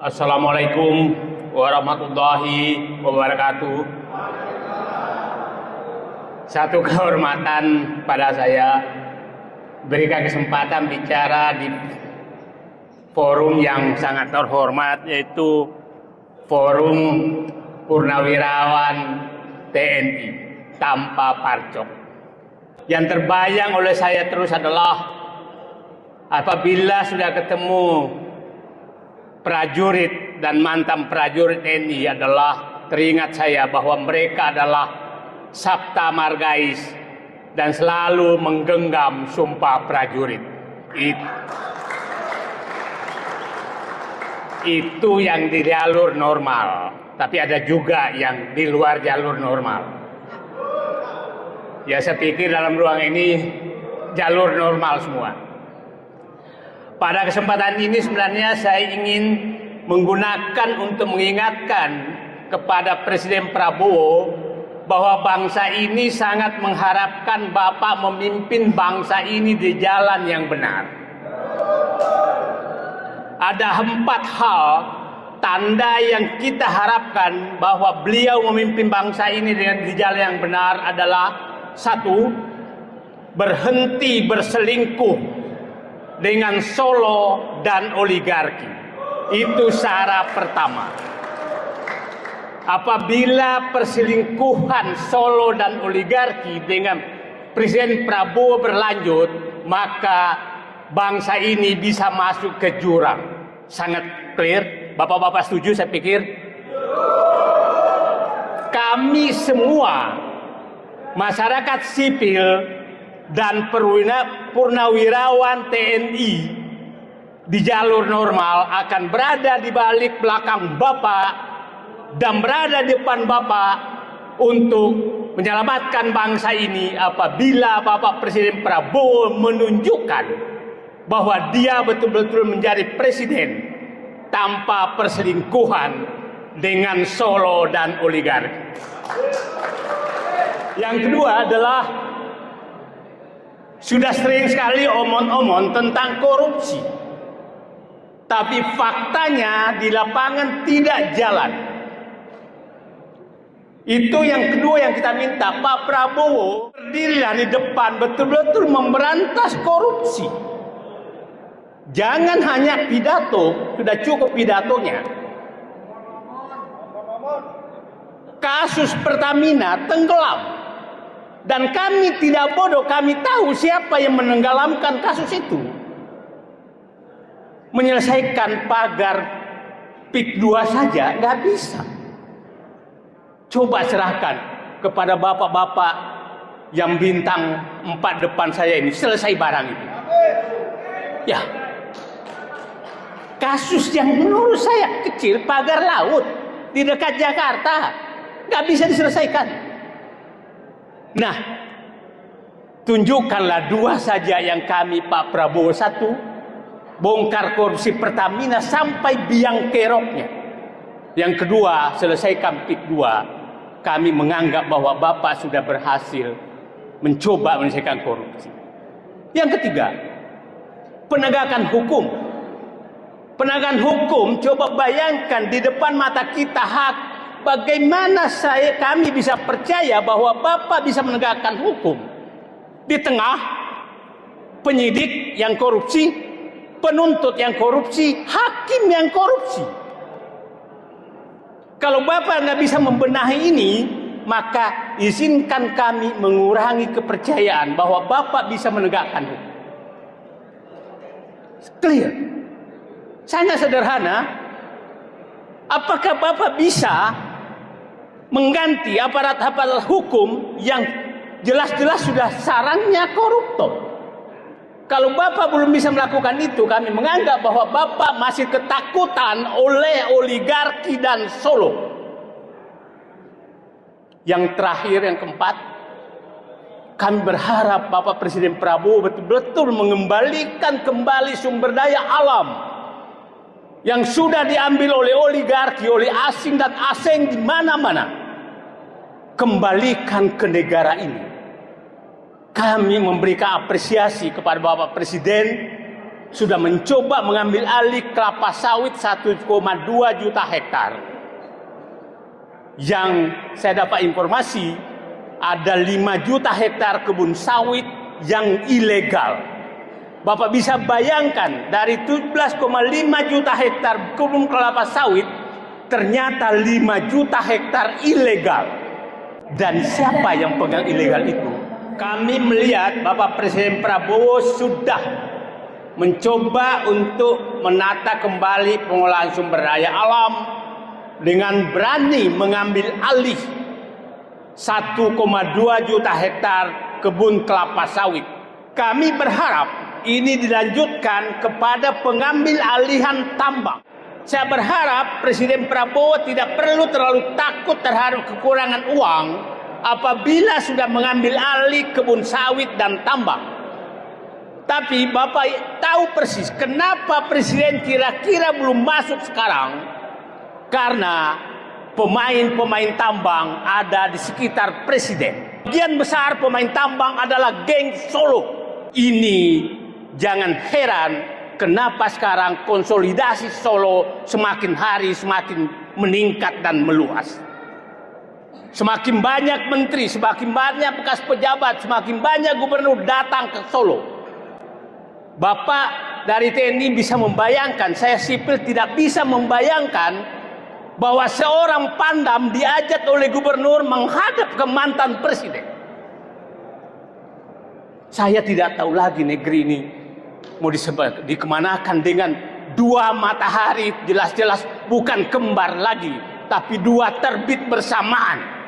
Assalamualaikum warahmatullahi wabarakatuh. Satu kehormatan pada saya berikan kesempatan bicara di forum yang sangat terhormat, yaitu Forum Purnawirawan TNI tanpa parcok. Yang terbayang oleh saya terus adalah apabila sudah ketemu prajurit dan mantan prajurit TNI adalah teringat saya bahwa mereka adalah sabta margais dan selalu menggenggam sumpah prajurit. Itu yang di jalur normal, tapi ada juga yang di luar jalur normal. Ya, saya pikir dalam ruang ini jalur normal semua. Pada kesempatan ini sebenarnya saya ingin menggunakan untuk mengingatkan kepada Presiden Prabowo bahwa bangsa ini sangat mengharapkan Bapak memimpin bangsa ini di jalan yang benar. Ada 4 hal tanda yang kita harapkan bahwa beliau memimpin bangsa ini dengan di jalan yang benar adalah: 1. Berhenti berselingkuh dengan Solo dan oligarki. Itu syarat pertama. Apabila perselingkuhan Solo dan oligarki dengan Presiden Prabowo berlanjut, maka bangsa ini bisa masuk ke jurang. Sangat clear. Bapak-bapak setuju, saya pikir. Kami semua, masyarakat sipil dan purnawirawan TNI di jalur normal akan berada di balik belakang Bapak dan berada di depan Bapak untuk menyelamatkan bangsa ini apabila Bapak Presiden Prabowo menunjukkan bahwa dia betul-betul menjadi presiden tanpa perselingkuhan dengan Solo dan oligarki. Yang kedua adalah sudah sering sekali omong-omong tentang korupsi, tapi faktanya di lapangan tidak jalan. Itu yang kedua yang kita minta. Pak Prabowo berdirilah di depan betul-betul memberantas korupsi. Jangan hanya pidato, sudah cukup pidatonya. Kasus Pertamina tenggelam. Dan kami tidak bodoh, kami tahu siapa yang menenggelamkan kasus itu. Menyelesaikan pagar PIK 2 saja nggak bisa. Coba serahkan kepada bapak-bapak yang bintang 4 depan saya ini, selesai barang itu. Ya, kasus yang menurut saya kecil, pagar laut di dekat Jakarta, nggak bisa diselesaikan. Nah, tunjukkanlah 2 saja yang kami Pak Prabowo. 1, bongkar korupsi Pertamina sampai biang keroknya. Yang kedua, selesaikan PIK 2. Kami menganggap bahwa Bapak sudah berhasil mencoba menyelesaikan korupsi. Yang ketiga, penegakan hukum. Penegakan hukum, coba bayangkan di depan mata kita bagaimana kami bisa percaya bahwa Bapak bisa menegakkan hukum di tengah penyidik yang korupsi, penuntut yang korupsi, hakim yang korupsi. Kalau Bapak nggak bisa membenahi ini, maka izinkan kami mengurangi kepercayaan bahwa Bapak bisa menegakkan hukum. Clear. Sangat sederhana. Apakah Bapak bisa mengganti aparat-aparat hukum yang jelas-jelas sudah sarangnya koruptor? Kalau Bapak belum bisa melakukan itu, kami menganggap bahwa Bapak masih ketakutan oleh oligarki dan Solo. Yang terakhir, yang keempat, kami berharap Bapak Presiden Prabowo betul-betul mengembalikan kembali sumber daya alam yang sudah diambil oleh oligarki, oleh asing dan asing di mana-mana. Kembalikan ke negara ini. Kami memberikan apresiasi kepada Bapak Presiden sudah mencoba mengambil alih kelapa sawit 1,2 juta hektar. Yang saya dapat informasi ada 5 juta hektar kebun sawit yang ilegal. Bapak bisa bayangkan dari 17,5 juta hektar kebun kelapa sawit ternyata 5 juta hektar ilegal. Dan siapa yang pegang ilegal itu? Kami melihat Bapak Presiden Prabowo sudah mencoba untuk menata kembali pengolahan sumber daya alam dengan berani mengambil alih 1,2 juta hektar kebun kelapa sawit. Kami berharap ini dilanjutkan kepada pengambil alihan tambang. Saya berharap Presiden Prabowo tidak perlu terlalu takut terhadap kekurangan uang apabila sudah mengambil alih kebun sawit dan tambang. Tapi Bapak tahu persis kenapa Presiden kira-kira belum masuk sekarang. Karena pemain-pemain tambang ada di sekitar Presiden. Bagian besar pemain tambang adalah geng Solo. Ini jangan heran kenapa sekarang konsolidasi Solo semakin hari semakin meningkat dan meluas. Semakin banyak menteri, semakin banyak bekas pejabat, semakin banyak gubernur datang ke Solo. Bapak dari TNI bisa membayangkan, saya sipil tidak bisa membayangkan bahwa seorang Pandam diajak oleh gubernur menghadap ke mantan presiden. Saya tidak tahu lagi negeri ini mau dikemanakan dengan dua matahari jelas-jelas bukan kembar lagi, tapi dua terbit bersamaan.